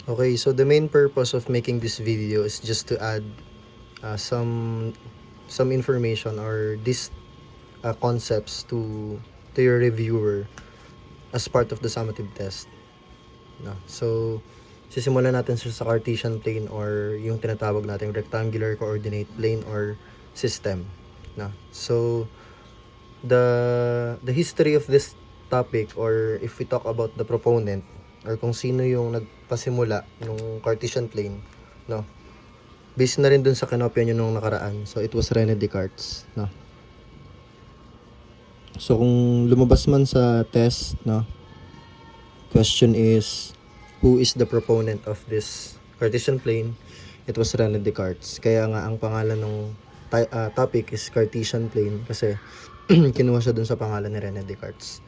Okay, so the main purpose of making this video is just to add some information or these concepts to your reviewer as part of the summative test. No? So, sisimulan natin sa Cartesian plane or yung tinatawag nating rectangular coordinate plane or system. No? So, the history of this topic, or if we talk about the proponent or kung sino yung nagpasimula ng Cartesian plane, no? Based na rin dun sa kinopya nyo nung nakaraan. So, it was René Descartes, no? So, kung lumabas man sa test, no? Question is, who is the proponent of this Cartesian plane? It was René Descartes. Kaya nga, ang pangalan ng topic is Cartesian plane kasi kinuha siya dun sa pangalan ni René Descartes.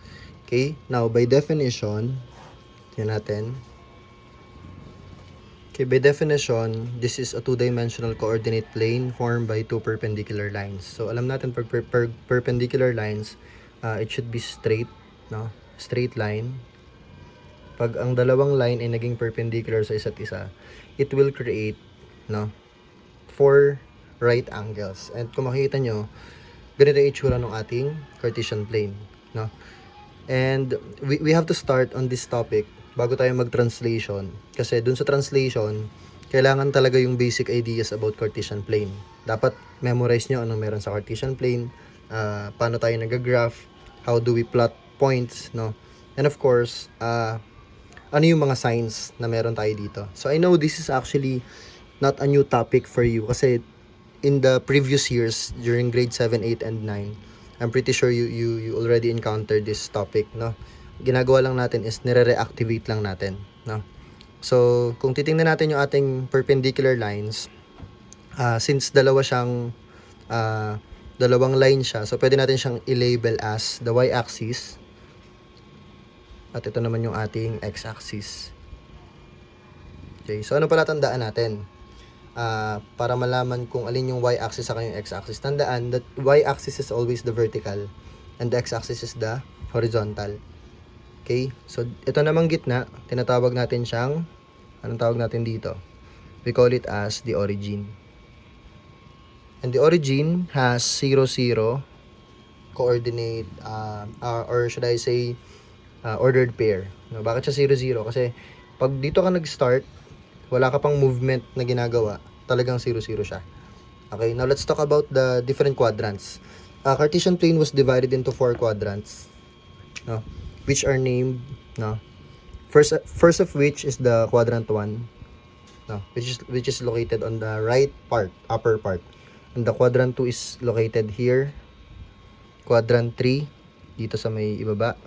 Okay? Now, by definition, tingnan natin. Okay, by definition, this is a two-dimensional coordinate plane formed by two perpendicular lines. So, alam natin pag perpendicular lines, it should be straight, no? Straight line. Pag ang dalawang line ay naging perpendicular sa isa't isa, it will create, no, four right angles. And kung makikita nyo, ganito yung itsura ng ating Cartesian plane, no? And we have to start on this topic bago tayo mag-translation. Kasi dun sa translation, kailangan talaga yung basic ideas about Cartesian plane. Dapat memorize nyo anong meron sa Cartesian plane, paano tayo nag-graph, how do we plot points, no? And of course, ano yung mga signs na meron tayo dito. So I know this is actually not a new topic for you kasi in the previous years during grade 7, 8, and 9, I'm pretty sure you already encountered this topic, no? Ginagawa lang natin is nire-reactivate lang natin, no? So, kung titingnan natin yung ating perpendicular lines, since dalawang line siya, so pwede natin siyang i-label as the y-axis at ito naman yung ating x-axis. Okay, so ano pala tandaan natin? Para malaman kung alin yung y-axis sa yung x-axis. Tandaan that y-axis is always the vertical and the x-axis is the horizontal. Okay? So, ito namang gitna, tinatawag natin siyang, anong tawag natin dito? We call it as the origin. And the origin has 0, 0 coordinate, or should I say, ordered pair. No, bakit siya 0, 0? Kasi, pag dito ka nag-start, wala ka pang movement na ginagawa, talagang 0, 0 siya. Okay, now let's talk about the different quadrants. Cartesian plane was divided into 4 quadrants, no, which are named, no, first of which is the quadrant 1, no, which is located on the right part, upper part, and the quadrant 2 is located here, quadrant 3 dito sa may ibaba,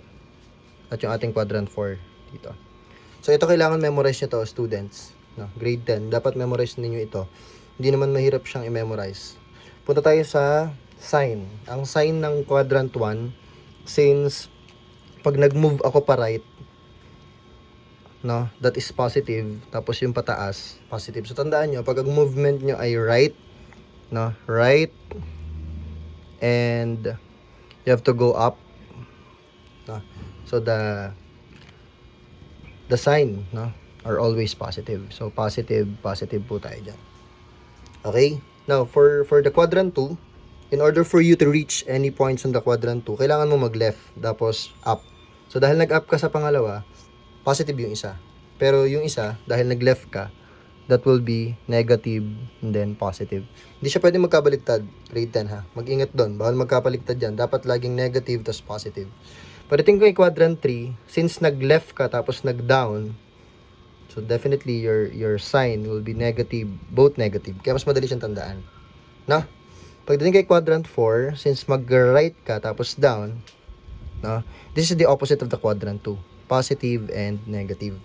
at yung ating quadrant 4 dito. So ito kailangan memorize nyo to, students, no, grade 10, dapat memorize niyo ito. Hindi naman mahirap siyang i-memorize. Punta tayo sa sign. Ang sign ng quadrant 1, since pag nag-move ako pa right, no, that is positive, tapos yung pataas, positive. So tandaan nyo, pag ang movement nyo ay right, no, right, and you have to go up, no, so the sign, no, are always positive. So, positive po tayo dyan. Okay? Now, for the quadrant 2, in order for you to reach any points on the quadrant 2, kailangan mo mag-left, tapos up. So, dahil nag-up ka sa pangalawa, positive yung isa. Pero yung isa, dahil nag-left ka, that will be negative and then positive. Hindi siya pwede magkabaliktad. Grade 10 ha. Mag-ingat doon. Bawal magkabaliktad yan. Dapat laging negative tapos positive. Pagdating ko yung quadrant 3, since nag-left ka tapos nag-down, so definitely your sign will be negative, both negative. Kaya mas madali siyang tandaan. No? Pagdating kay quadrant 4, since mag-right ka tapos down, no? This is the opposite of the quadrant 2. Positive and negative.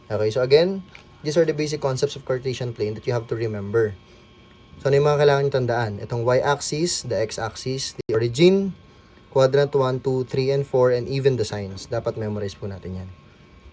Okay, so again, these are the basic concepts of Cartesian plane that you have to remember. So ano yung mga kailangan nyo tandaan? Itong y-axis, the x-axis, the origin, quadrant 1, 2, 3, and 4, and even the signs. Dapat memorize po natin yan.